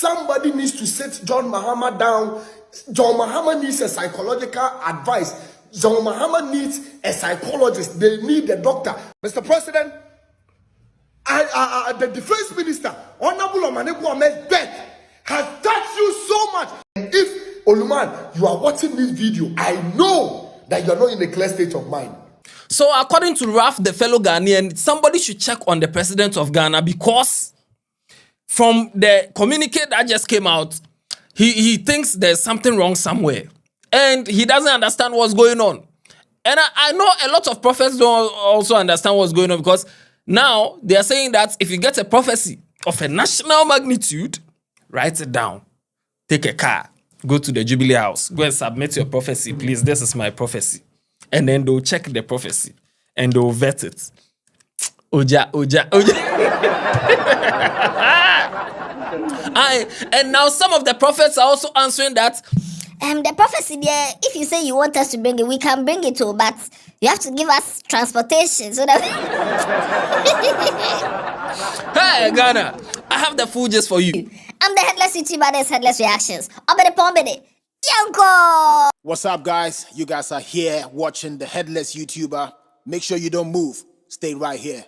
somebody needs to sit John Mahama down. John Mahama needs a psychological advice. John Mahama needs a psychologist. They need a doctor. Mr. President, the defense minister, Honorable Omanebu Ahmed's death has touched you so much. And if, Oluman, you are watching this video, I know that you are not in a clear state of mind. So according to Raf, the fellow Ghanaian, somebody should check on the president of Ghana, because from the communique that just came out, he thinks there's something wrong somewhere. And he doesn't understand what's going on. And I know a lot of prophets don't also understand what's going on, because now they are saying that if you get a prophecy of a national magnitude, write it down. Take a car, go to the Jubilee House, go and submit your prophecy. Please, this is my prophecy. And then they'll check the prophecy and they'll vet it. Ogya. And now some of the prophets are also answering that. The prophecy there, if you say you want us to bring it, we can bring it too, but you have to give us transportation so that. Hey, Ghana, I have the food just for you. I'm the Headless YouTuber, there's Headless Reactions. Yanko! What's up, guys? You guys are here watching the Headless YouTuber. Make sure you don't move. Stay right here.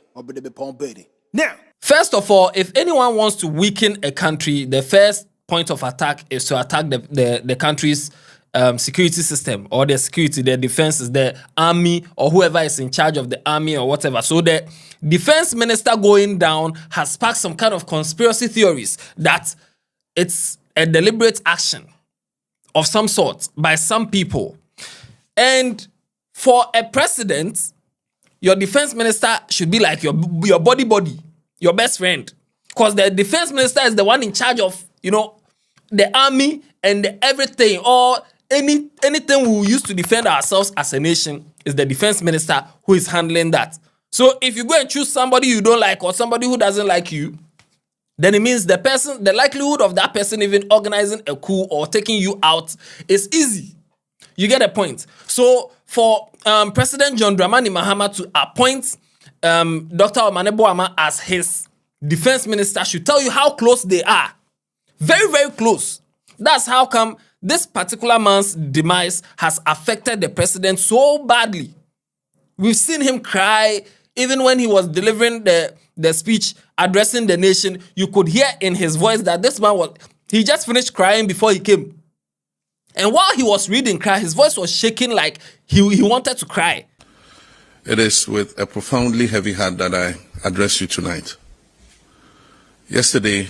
Now, first of all, if anyone wants to weaken a country, the first point of attack is to attack the country's security system, or the security, the defenses, the army, or whoever is in charge of the army or whatever. So the defense minister going down has sparked some kind of conspiracy theories that it's a deliberate action of some sort by some people. And for a president, your defense minister should be like your body, your best friend. Because the defense minister is the one in charge of, the army and everything, or anything we use to defend ourselves as a nation, is the defense minister who is handling that. So if you go and choose somebody you don't like, or somebody who doesn't like you, then it means the likelihood of that person even organizing a coup or taking you out is easy. You get a point. So for President John Dramani Mahama to appoint Dr. Omanebu Ahmad as his defense minister should tell you how close they are. Very, very close. That's how come this particular man's demise has affected the president so badly. We've seen him cry. Even when he was delivering the speech addressing the nation, you could hear in his voice that this man he just finished crying before he came. And while he was reading cry, his voice was shaking like he wanted to cry. It is with a profoundly heavy heart that I address you tonight. Yesterday,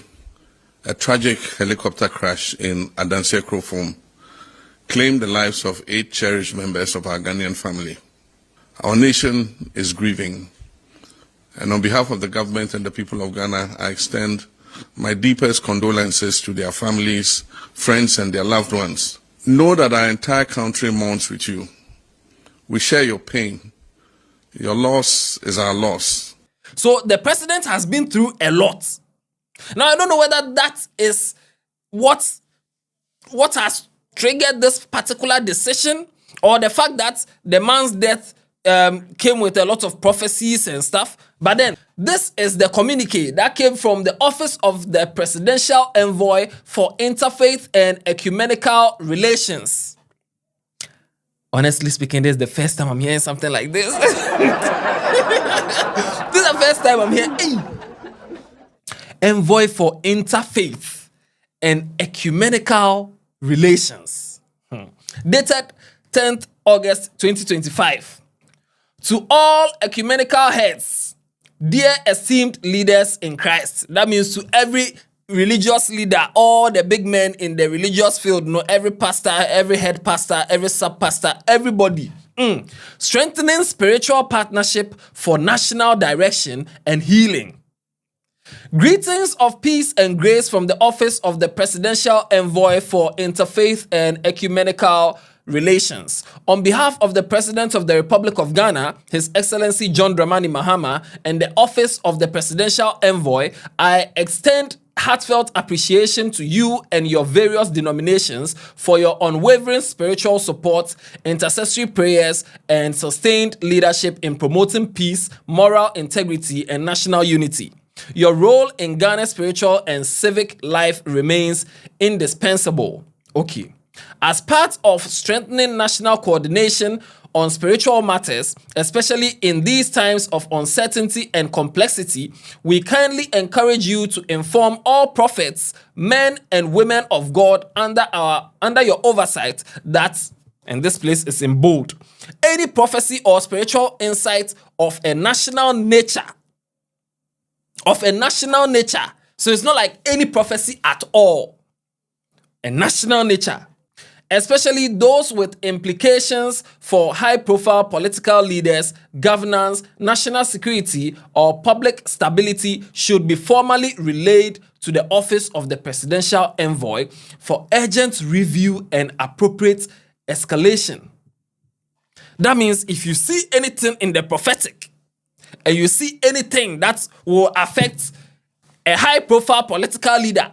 a tragic helicopter crash in Adanse Krofom claimed the lives of 8 cherished members of our Ghanaian family. Our nation is grieving. And on behalf of the government and the people of Ghana, I extend my deepest condolences to their families, friends, and their loved ones. Know that our entire country mourns with you. We share your pain. Your loss is our loss. So the president has been through a lot. Now, I don't know whether that is what has triggered this particular decision, or the fact that the man's death came with a lot of prophecies and stuff. But then, this is the communique that came from the office of the Presidential Envoy for Interfaith and Ecumenical Relations. Honestly speaking, this is the first time I'm hearing something like this. This is the first time I'm hearing. Hey. Envoy for Interfaith and Ecumenical Relations. Dated 10th August 2025. To all ecumenical heads, dear esteemed leaders in Christ. That means to every religious leader, all the big men in the religious field, every pastor, every head pastor, every sub-pastor, everybody. Strengthening spiritual partnership for national direction and healing. Greetings of peace and grace from the office of the Presidential Envoy for Interfaith and Ecumenical Relations. On behalf of the President of the Republic of Ghana, His Excellency John Dramani Mahama, and the office of the Presidential Envoy, I extend heartfelt appreciation to you and your various denominations for your unwavering spiritual support, intercessory prayers, and sustained leadership in promoting peace, moral integrity, and national unity. Your role in Ghana's spiritual and civic life remains indispensable. Okay. As part of strengthening national coordination on spiritual matters, especially in these times of uncertainty and complexity, we kindly encourage you to inform all prophets, men and women of God under your oversight that, and this place is in bold, any prophecy or spiritual insight of a national nature. So it's not like any prophecy at all. A national nature. Especially those with implications for high-profile political leaders, governance, national security, or public stability should be formally relayed to the office of the presidential envoy for urgent review and appropriate escalation. That means if you see anything in the prophetic, and you see anything that will affect a high-profile political leader,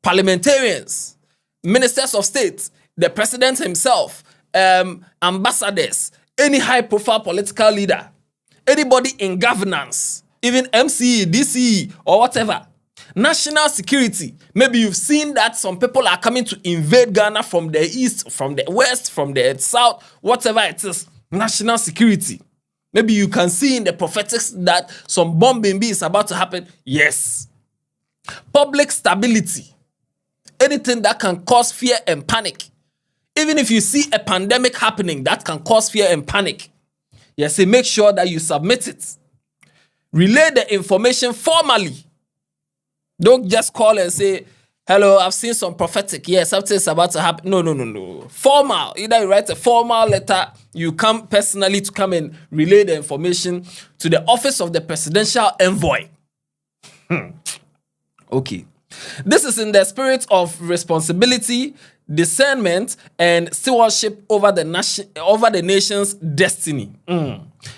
parliamentarians, ministers of state, the president himself, ambassadors, any high-profile political leader, anybody in governance, even MCE, DCE, or whatever, national security, maybe you've seen that some people are coming to invade Ghana from the east, from the west, from the south, whatever it is, national security. Maybe you can see in the prophetics that some bombing is about to happen. Yes. Public stability. Anything that can cause fear and panic. Even if you see a pandemic happening that can cause fear and panic, yes, make sure that you submit it. Relay the information formally. Don't just call and say, hello, I've seen some prophetic. Yes, something's about to happen. No. Formal. Either you write a formal letter, you come personally to come and relay the information to the office of the presidential envoy. Okay. This is in the spirit of responsibility, discernment, and stewardship over the nation's destiny.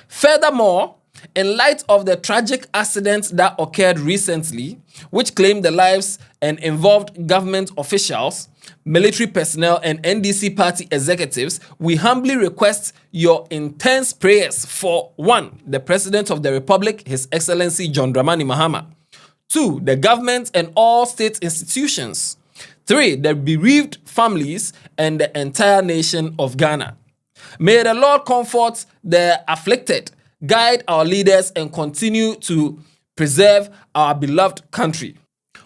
Furthermore, in light of the tragic accident that occurred recently, which claimed the lives and involved government officials, military personnel, and NDC party executives, we humbly request your intense prayers for 1. The President of the Republic, His Excellency John Dramani Mahama; 2. The government and all state institutions; 3. The bereaved families and the entire nation of Ghana. May the Lord comfort the afflicted, guide our leaders, and continue to preserve our beloved country.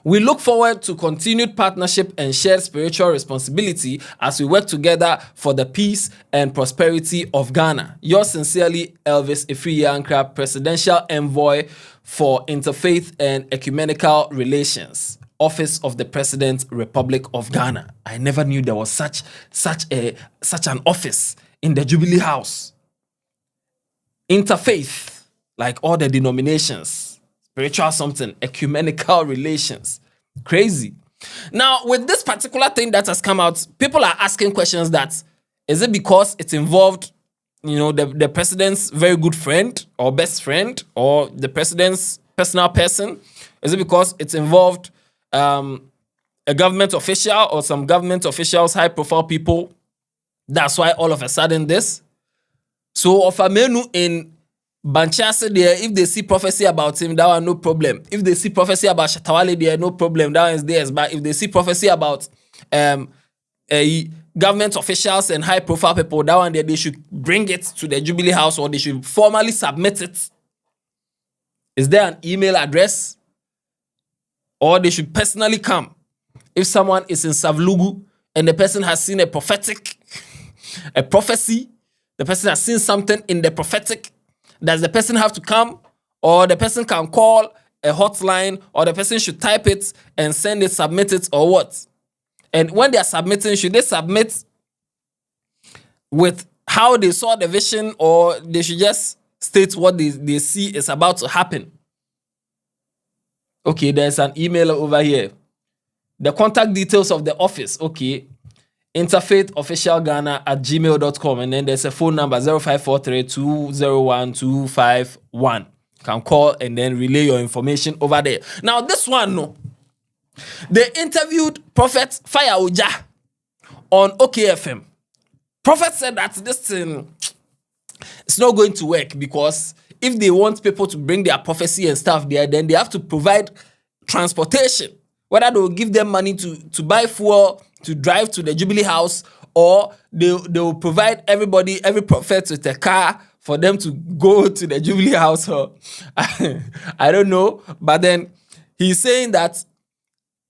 We look forward to continued partnership and shared spiritual responsibility as we work together for the peace and prosperity of Ghana. Yours sincerely, Elvis Ifriyankra, Presidential Envoy for Interfaith and Ecumenical Relations, Office of the President, Republic of Ghana. I never knew there was such an office in the Jubilee House. Interfaith, like all the denominations, spiritual something, ecumenical relations. Crazy. Now, with this particular thing that has come out, people are asking questions that, is it because it involved, the president's very good friend or best friend or the president's personal person? Is it because it involved a government official or some government officials, high-profile people? That's why all of a sudden this. So, of a menu in Banchase there, if they see prophecy about him, that one no problem. If they see prophecy about Shatawale there, no problem. That one is theirs. But if they see prophecy about government officials and high-profile people, that one there, they should bring it to the Jubilee House or they should formally submit it. Is there an email address? Or they should personally come. If someone is in Savlugu and the person has seen a prophecy, the person has seen something in the prophetic, does the person have to come? Or the person can call a hotline, or the person should type it and send it, submit it, or what? And when they are submitting, should they submit with how they saw the vision, or they should just state what they see is about to happen? Okay, there's an email over here. The contact details of the office, okay. interfaithofficialghana@gmail.com, and then there's a phone number 0543-201-251. You can call and then relay your information over there. Now this one, no, they interviewed Prophet Fire Ogya on OKFM. Prophet said that this thing is not going to work because if they want people to bring their prophecy and stuff there, then they have to provide transportation. Whether they will give them money to buy fuel, to drive to the Jubilee House, or they will provide everybody, every prophet with a car for them to go to the Jubilee House. Or I don't know. But then he's saying that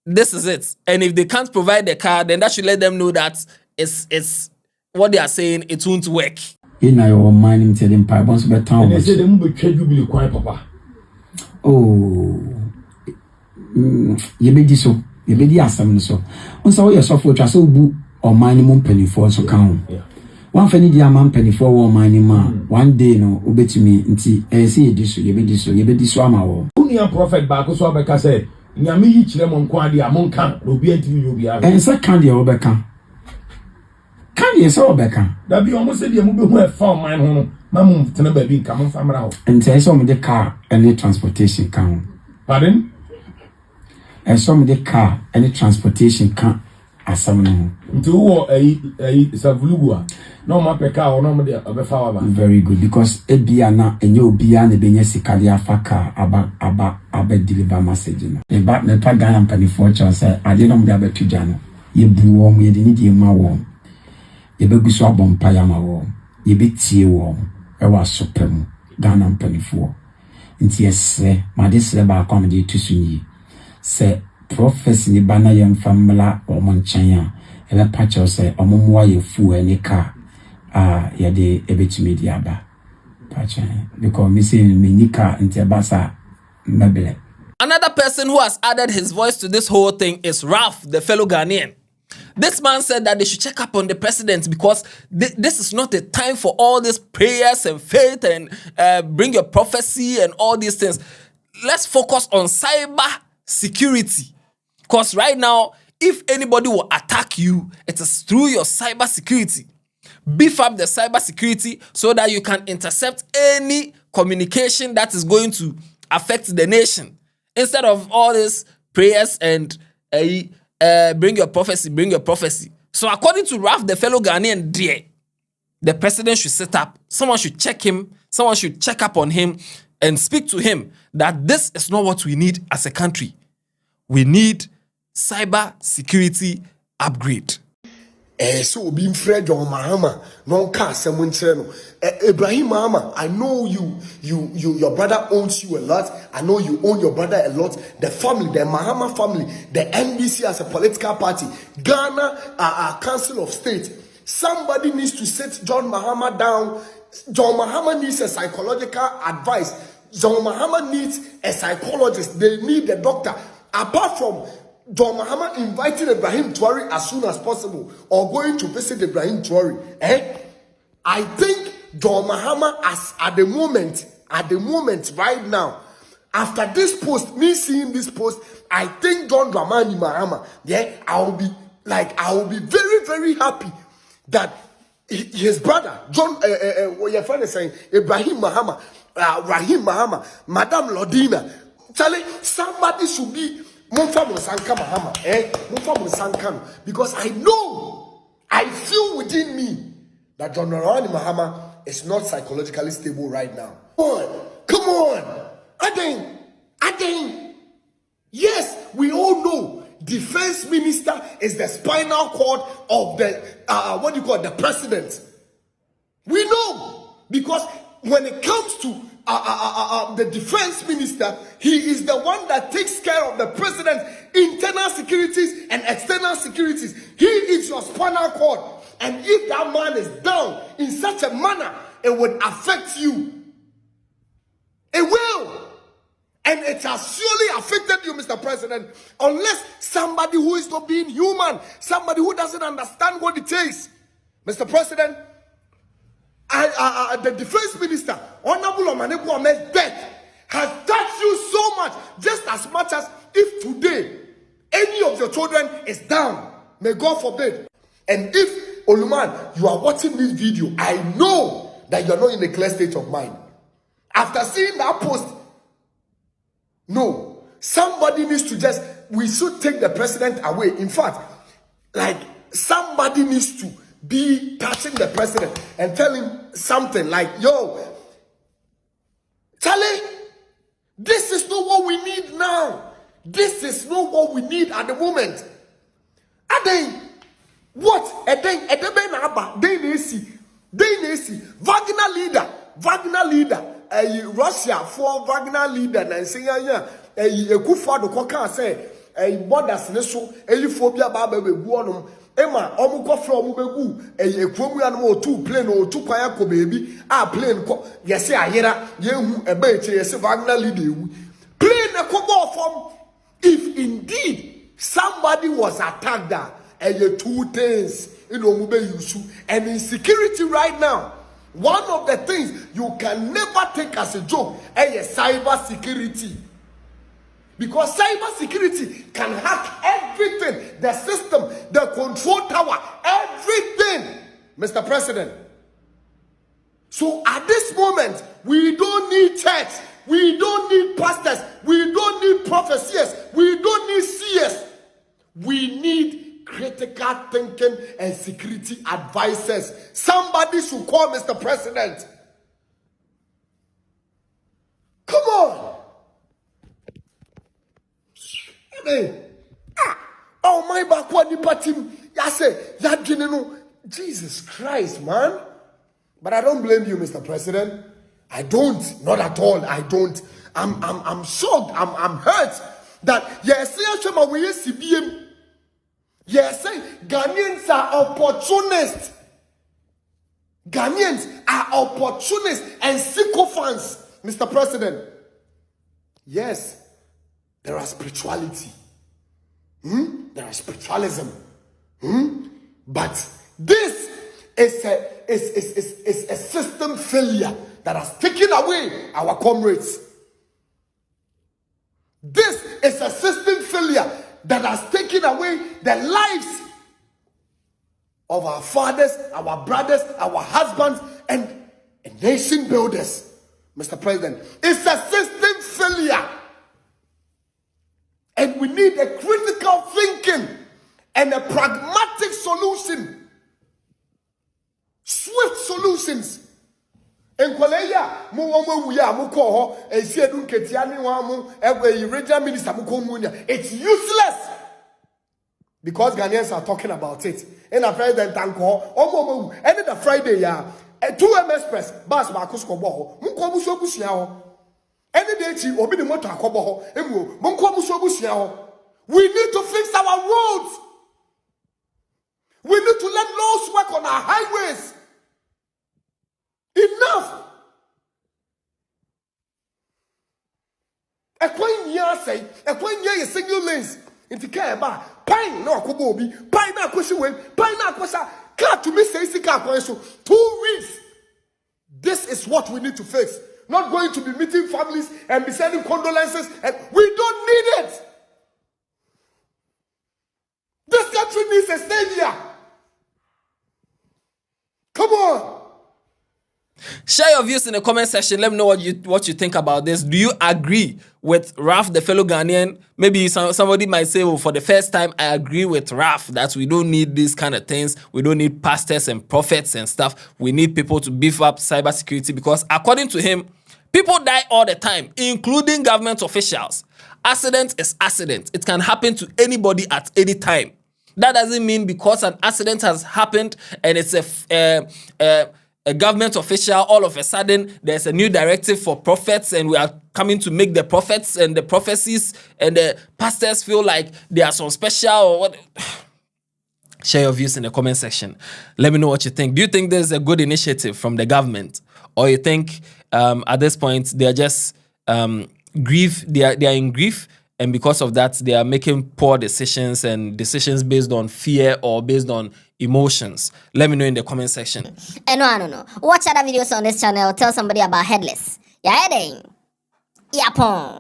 this is it. And if they can't provide the car, then that should let them know that it's what they are saying, it won't work. In your mind, him telling Pibons about town. They say they move a Jubilee quiet, Papa. Oh, you be this so, you be the assam so. On so your software just so book or minimum penny for so count. One penny diamond penny for one minimum. One day no, obey to me, until I see this, you be this, you be this one hour. Only a prophet back, so I can say, Yami each lemon quadi among can, no be until you be out. And so candy Obeka. Candy is Obeka. That be almost said you move where found mine home. Mamma, to never be coming from around. And say some of the car and the transportation count. Pardon? And some of the car and the transportation count as some to a Savlugua. No mapeka or no of a flower. Very good, because Ebiana and you be an Ebenyesi Kalia Faka about deliver message. The back the Pagayan penny fortune said, I didn't have a pijano. You blew warm, you didn't need my warm. You be swab on Payama warm. You be tea warm. I was supreme. Ghanaian penny for. And yes, my this labor comedy to Sunyi. Say, Prophecy ni bana yem famila or Monchanya. Ela patcho say, or mumwa ye fu any car. Yade ebetumi diaba. Patcho. Because missing minika into basa mebele. Another person who has added his voice to this whole thing is Ralph, the fellow Ghanaian. This man said that they should check up on the president because this is not the time for all these prayers and faith and bring your prophecy and all these things. Let's focus on cyber security. Because right now, if anybody will attack you, it is through your cyber security. Beef up the cyber security so that you can intercept any communication that is going to affect the nation. Instead of all these prayers and bring your prophecy, bring your prophecy. So according to Ralph, the fellow Ghanaian, dear, the president should sit up. Someone should check him. Someone should check up on him and speak to him that this is not what we need as a country. We need cyber security upgrade. So being Fred John Mahama, non cast someone Ibrahim Mahama, I know your brother owns you a lot. I know you own your brother a lot. The family, the Mahama family, the NBC as a political party, Ghana Council of State. Somebody needs to sit John Mahama down. John Mahama needs a psychological advice. John Mahama needs a psychologist. They need a doctor. Apart from John Mahama inviting Ibrahim Traore as soon as possible or going to visit Ibrahim Traore, I think John Mahama at the moment right now, after this post, me seeing this post, I think John Dramani Mahama, I will be very, very happy that his brother, John, what your friend is saying, Ibrahim Mahama, Rahim Mahama, Madame Lodina, Charlie, somebody should be Mumfa Musanka Mahama, Mumfa Musanka, because I feel within me that John Dramani Mahama is not psychologically stable right now. Come on, Aden. Yes, we all know defense minister is the spinal cord of the the president. We know because when it comes to the defense minister, he is the one that takes care of the president's internal securities and external securities. He is your spinal cord, and if that man is down in such a manner, it would affect you. It will. And it has surely affected you, Mr. President, unless somebody who is not being human, somebody who doesn't understand what it takes. Mr. President, the defense minister, Honorable Omanebuame's death has touched you so much as if today any of your children is down. May God forbid. And if, Oluman, you are watching this video, I know that you are not in a clear state of mind. After seeing that post, no, somebody needs to we should take the president away. In fact, somebody needs to be touching the president and tell him something like, yo, Charlie, this is not what we need now. This is not what we need at the moment. And then, what? And then Wagner leader, a Russia for Wagner leader, and say, a Kufa, the Coca say, a borders, Nesso, a phobia baby, Guanum, Emma, Omuko from Mubegu, a Chromian or 2 plane or 2 Kayako baby, plane, yes, I hear a bench, yes, Wagner leader. Plane a Kobo form. If indeed somebody was attacked there, and the 2 things, and insecurity right now, one of the things you can never take as a joke is cyber security. Because cyber security can hack everything, the system, the control tower, everything, Mr. President. So at this moment, we don't need church, we don't need pastors, we don't need prophecies, we don't need seers. We need critical thinking and security advisors. Somebody should call Mr. President. Come on. Hey. Oh my backward patim. Jesus Christ, man. But I don't blame you, Mr. President. I don't. Not at all. I don't. I'm shocked. I'm hurt that yes, yes, Ghanaians are opportunists. Ghanaians are opportunists and sycophants, Mr. President. Yes, there are spirituality. There is spiritualism. But this is a system failure that has taken away our comrades. This is a system failure that has taken away the lives of our fathers, our brothers, our husbands, and nation builders, Mr. President. It's a system failure. And we need a critical thinking and a pragmatic solution. Swift solutions. It's useless because Ghanaians are talking about it. And a president and the Friday, 2M Express, Bas Marcus Kobo, Munkobuso Busiao. Any day, Obi the Motor Kobo, Munkobuso Busiao. We need to fix our roads. We need to let laws work on our highways. Enough. A coin year say, a coin year is single lanes. Into care bar, pine no kubobi, pine na question way, pine na question. Car to me say, so 2 weeks. This is what we need to fix. Not going to be meeting families and be sending condolences, and we don't need it. This country needs a savior. Come on. Share your views in the comment section. Let me know what you think about this. Do you agree with Raf, the fellow Ghanaian? Maybe somebody might say, well, for the first time, I agree with Raf that we don't need these kind of things. We don't need pastors and prophets and stuff. We need people to beef up cybersecurity because according to him, people die all the time, including government officials. Accident is accident. It can happen to anybody at any time. That doesn't mean because an accident has happened and it's a government official, all of a sudden there's a new directive for prophets and we are coming to make the prophets and the prophecies and the pastors feel like they are some special or what. Share your views in the comment section. Let me know what you think. Do you think there's a good initiative from the government, or you think at this point they are just grief? They are in grief, and because of that they are making poor decisions and decisions based on fear or based on emotions? Let me know in the comment section. No. Watch other videos on this channel. Tell somebody about Headless. Yeah, Yapon.